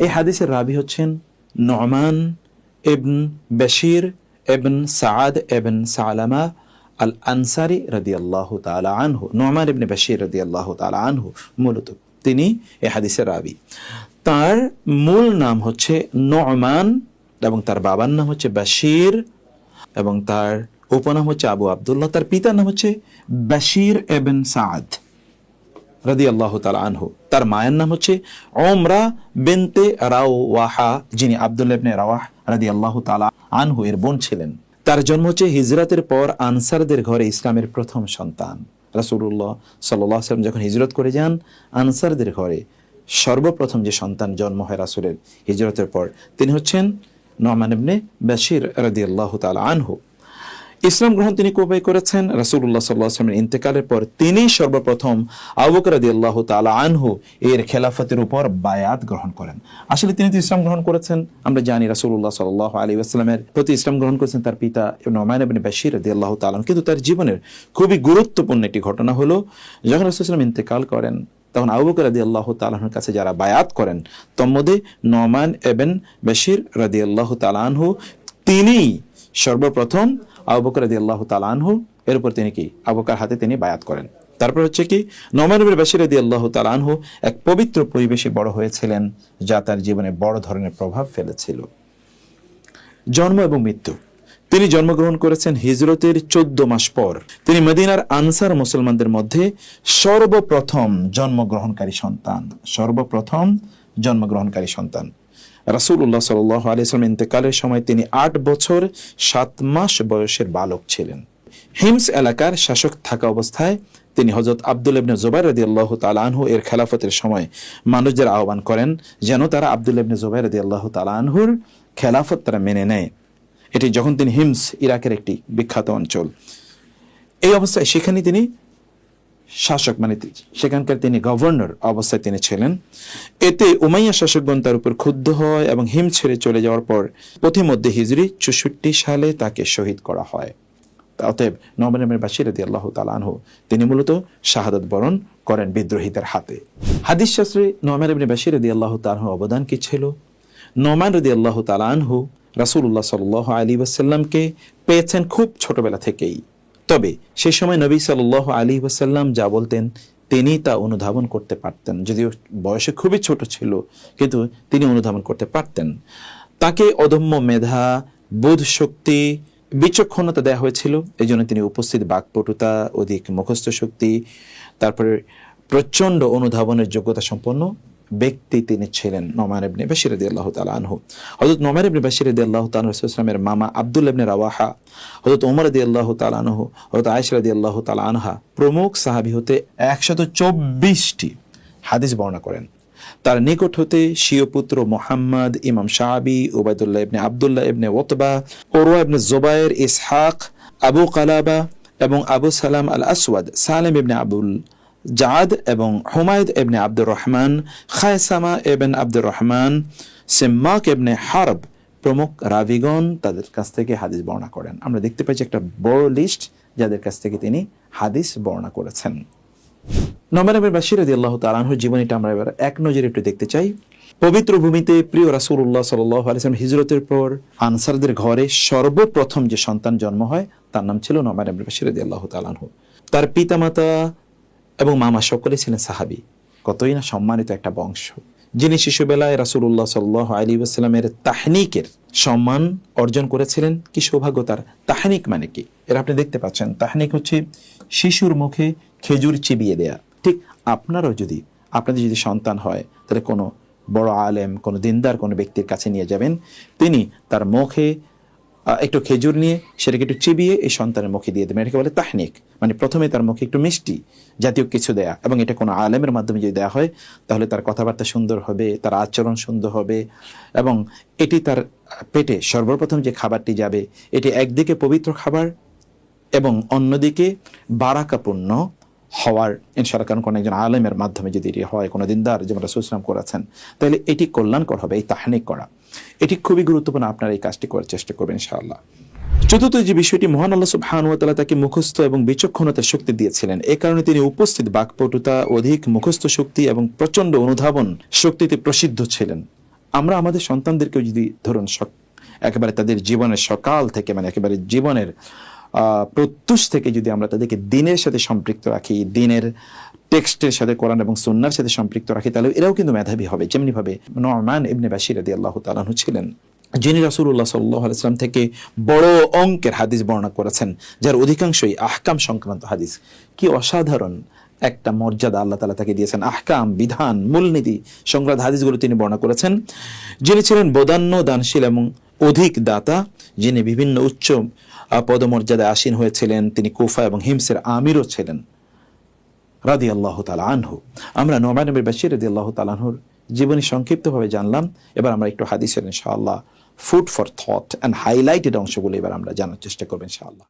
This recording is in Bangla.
এই হাদিসের রাবি হচ্ছেন নুমান ইবন বশির ইবন সাআদ ইবন সালামা আল আনসারি রাদিয়াল্লাহু তাআলা আনহু। নুমান ইবনে বশির রাদিয়াল্লাহু তাআলা আনহু মূলত তিনি এই হাদিসের রাবি। তার মূল নাম হচ্ছে নুমান এবং তার বাবার নাম হচ্ছে বশির এবং তার উপনাম হচ্ছে আবু আব্দুল্লাহ। তার পিতার নাম হচ্ছে বশির ইবন সাআদ রাদিয়াল্লাহু তাআলা আনহু। তার মায়ের নাম হচ্ছে উমরা বিনতে রাওয়াহা, যিনি আব্দুল্লাহ ইবনে রাওয়াহ রাদিয়াল্লাহু তাআলা আনহু এর বোন ছিলেন। তার জন্ম হচ্ছে হিজরতের পর আনসারদের ঘরে ইসলামের প্রথম সন্তান। রাসূলুল্লাহ সাল্লাল্লাহু আলাইহি ওয়াসাল্লাম যখন হিজরত করে যান, আনসারদের ঘরে সর্বপ্রথম যে সন্তান জন্ম হয় রাসূলের হিজরতের পর, তিনি হচ্ছেন নুমান ইবনে বশির রাদিয়াল্লাহু তাআলা আনহু। ইসলাম গ্রহণ তিনি কবে করেছেন? রাসূলুল্লাহ সাল্লাল্লাহু আলাইহি ওয়াসাল্লামের ইন্তেকালের পর তিনি সর্বপ্রথম আবু বকর রাদিয়াল্লাহু তাআলা আনহু এর খেলাফতের উপর বায়াত গ্রহণ করেন। আসলে তিনি তো ইসলাম গ্রহণ করেছেন, আমরা জানি রাসূলুল্লাহ সাল্লাল্লাহু আলাইহি ওয়াসাল্লামের প্রতি ইসলাম গ্রহণ করেছেন তার পিতা নুমান ইবনে বশির রাদিয়াল্লাহু তাআলা। কিন্তু তার জীবনের খুবই গুরুত্বপূর্ণ একটি ঘটনা হলো, যখন রাসূল সাল্লাল্লাহু আলাইহি ওয়াসাল্লাম ইন্তেকাল করেন, তখন আবু বকর রাদিয়াল্লাহু তাআলার কাছে যারা বায়াত করেন, তন্মধ্যে নুমান ইবনে বশির রাদিয়াল্লাহু তাআলা আনহু তিনি সর্বপ্রথম আবু বকর রাদিয়াল্লাহু তাআলা আনহু এর উপর তিনি কি আবু বকর হাতে তিনি বায়াত করেন। তারপর হচ্ছে কি নুমান ইবনে বশির রাদিয়াল্লাহু তাআলা আনহু এক পবিত্র পরিবেশে বড় হয়েছিলেন, যা তার জীবনে বড় ধরনের প্রভাব ফেলেছিল। জন্ম এবং মৃত্যু। তিনি জন্মগ্রহণ করেছেন হিজরতের 14 মাস পর। তিনি মদিনার আনসার মুসলমানদের মধ্যে সর্বপ্রথম জন্মগ্রহণকারী সন্তান। রাসূলুল্লাহ সাল্লাল্লাহু আলাইহি ওয়াসাল্লাম ইন্তেকালের সময় তিনি 8 বছর 7 মাস বয়সের বালক ছিলেন। হিমস এলাকার শাসক থাকা অবস্থায় তিনি হযরত আব্দুল্লাহ ইবনে জুবাইর রাদিয়াল্লাহু তাআলা আনহু এর খেলাফতের সময় মানুষদের আহ্বান করেন যেন তারা আব্দুল্লাহ ইবনে জুবাইর রাদিয়াল্লাহু তাআলা আনহুর খেলাফত তারা মেনে নেয়। এটি যখন তিনি হিমস, ইরাকের একটি বিখ্যাত অঞ্চল, এই অবস্থায় সেখানে তিনি শাসক, মানে সেখানকার তিনি গভর্নর অবস্থায় তিনি ছিলেন। এতে উমাইয়া শাসকগণ তার উপর ক্ষুব্ধ হয় এবং হিম ছেড়ে চলে যাওয়ার পর প্রতিমধ্যে হিজরি 64 সালে তাকে শহীদ করা হয়। অতএব নুমান ইবনে বশির রাদিয়াল্লাহু তাআলা আনহু তিনি মূলত শাহাদাত বরণ করেন বিদ্রোহীদের হাতে। হাদিস শাস্ত্রে নুমান ইবনে বশির রাদিয়াল্লাহু তাআলা অবদান কি ছিল? নুমান রাদিয়াল্লাহু তাআলা আনহু রাসূলুল্লাহ সাল্লাল্লাহু আলাইহি ওয়াসাল্লামকে পেয়েছেন খুব ছোটবেলা থেকেই। তবে সেই সময় নবী সাল্লাল্লাহু আলাইহি ওয়াসাল্লাম যা বলতেন তিনি তা অনুধাবন করতে পারতেন। যদিও বয়সে খুবই ছোট ছিল, কিন্তু তিনি অনুধাবন করতে পারতেন। তাকে অদম্য মেধা, বোধ শক্তি, বিচক্ষণতা দেওয়া হয়েছিল। এই জন্য তিনি উপস্থিত বাকপটুতা, অধিক মুখস্থ শক্তি, তারপরে প্রচণ্ড অনুধাবনের যোগ্যতা সম্পন্ন ব্যক্তি তিনি ছিলেন নুমান ইবনে বশির রাদিয়াল্লাহু তাআলা আনহু। হযরত নুমান ইবনে বশির রাদিয়াল্লাহু তাআলা রাসূলের মামা আব্দুল্লাহ ইবনে রাওয়াহা, হযরত ওমর রাদিয়াল্লাহু তাআলা আনহু, হযরত আয়েশা রাদিয়াল্লাহু তাআলা আনহা প্রমুখ সাহাবী হতে 124টি হাদিস বর্ণনা করেন। তার নিকট হতে স্বীয় পুত্র মুহাম্মদ, ইমাম শাআবী, উবাইদুল্লাহ ইবনে আব্দুল্লাহ ইবনে উতবা, উরওয়া ইবনে জুবাইর, ইসহাক, আবু কালাবা এবং আবু সালাম আল আসওয়াদ, সালেম ইবনে আবুল জাদ এবং হুমায়দ ইবনে আব্দুর রহমান, খায়সামা ইবনে আব্দুর রহমান, সিম্মাক ইবনে হারব প্রমুখ রাবিগণ তাদের কাছ থেকে হাদিস বর্ণনা করেন। আমরা দেখতে পাচ্ছি একটা বড় লিস্ট যাদের কাছ থেকে তিনি হাদিস বর্ণনা করেছেন। নুমান ইবনে বশির রাদিয়াল্লাহু তাআলা আনহুর জীবনীটা আমরা এবার এক নজরে একটু দেখতে চাই। পবিত্র ভূমিতে প্রিয় রাসূলুল্লাহ সাল্লাল্লাহু আলাইহি ওয়াসাল্লাম হিজরতের পর আনসারদের ঘরে সর্বপ্রথম যে সন্তান জন্ম হয় তার নাম ছিল নুমান ইবনে বশির রাদিয়াল্লাহু তাআলা আনহু। তার পিতামাতা এবং মামা সকলে ছিলেন সাহাবী। কতই না সম্মানিত একটা বংশ, যিনি শিশুবেলায় রাসূলুল্লাহ সাল্লাল্লাহু আলাইহি ওয়াসাল্লামের তাহনিকের সম্মান অর্জন করেছিলেন। কি সৌভাগ্য তার! তাহনিক মানে কি? এর আপনি দেখতে পাচ্ছেন, তাহনিক হচ্ছে শিশুর মুখে খেজুর চিবিয়ে দেয়া। ঠিক আপনাদের যদি সন্তান হয়, তাহলে কোনো বড় আলেম, কোনো দিনদার কোনো ব্যক্তির কাছে নিয়ে যাবেন, তিনি তার মুখে একটু খেজুর নিয়ে সেটাকে একটু চিবিয়ে এই সন্তানের মুখে দিয়ে দেবেন। এটাকে বলে তাহনিক, মানে প্রথমে তার মুখে একটু মিষ্টি জাতীয় কিছু দেয়া। এবং এটা কোনো আলেমের মাধ্যমে যদি দেওয়া হয় তাহলে তার কথাবার্তা সুন্দর হবে, তার আচরণ সুন্দর হবে এবং এটি তার পেটে সর্বপ্রথম যে খাবারটি যাবে এটি একদিকে পবিত্র খাবার এবং অন্যদিকে বারাকাপূর্ণ হওয়ার ইনশাআল্লাহ। কারণ কোনো একজন আলেমের মাধ্যমে যদি এটি হয়, কোনো দিনদার যেমন রাসূল সাল্লাল্লাহু আলাইহি ওয়াসাল্লাম করেছেন, তাহলে এটি কল্যাণকর হবে। এই তাহনিক করা এটি খুবই গুরুত্বপূর্ণ। আপনারা এই কাজটি করার চেষ্টা করবেন ইনশাআল্লাহ। চতুর্থ যে বিষয়টি, মহান আল্লাহ সুবহানাহু ওয়া তাআলা তাকে মুখস্থ এবং বিচক্ষণতার শক্তি দিয়েছিলেন। এই কারণে তিনি উপস্থিত বাকপটুতা, অধিক মুখস্থ শক্তি এবং প্রচণ্ড অনুধাবন শক্তিতে প্রসিদ্ধ ছিলেন। আমরা আমাদের সন্তানদেরকেও যদি ধরুন একেবারে তাদের জীবনের সকাল থেকে মানে একেবারে জীবনের প্রত্যুষ থেকে যদি আমরা তাদেরকে দিনের সাথে সম্পৃক্ত রাখি, দিনের টেক্সটের সাথে, কোরআন এবং সুন্নাহর সাথে সম্পৃক্ত রাখি, তাহলে এরাও কিন্তু মেধাবী হবে। যেমনি ভাবে নু'মান ইবনে বাশির রাদিয়াল্লাহু তাআলা আনহু ছিলেন, যিনি রাসূলুল্লাহ সাল্লাল্লাহু আলাইহি ওয়াসাল্লাম থেকে বড় অঙ্কের হাদিস বর্ণনা করেছেন, যার অধিকাংশই আহকাম সংক্রান্ত হাদিস। কি অসাধারণ একটা মর্যাদা আল্লাহ তাআলা তাকে দিয়েছেন, আহকাম, বিধান, মূলনীতি সংক্রান্ত হাদিসগুলো তিনি বর্ণনা করেছেন। যিনি ছিলেন বদান্য, দানশীল এবং অধিক দাতা, যিনি বিভিন্ন উচ্চ পদমর্যাদায় আসীন হয়েছিলেন। তিনি কুফা এবং হিমসের আমিরও ছিলেন রাদিয়াল্লাহু তাআলা আনহু। আমরা নু'মান ইবনে বাশির রাদিয়াল্লাহু তাআলা আনহুর জীবনী সংক্ষিপ্তভাবে জানলাম। এবার আমরা একটু হাদিসের ইনশাআল্লাহ food for thought and highlighted অংশগুলো এবার আমরা জানার চেষ্টা করব ইনশাআল্লাহ।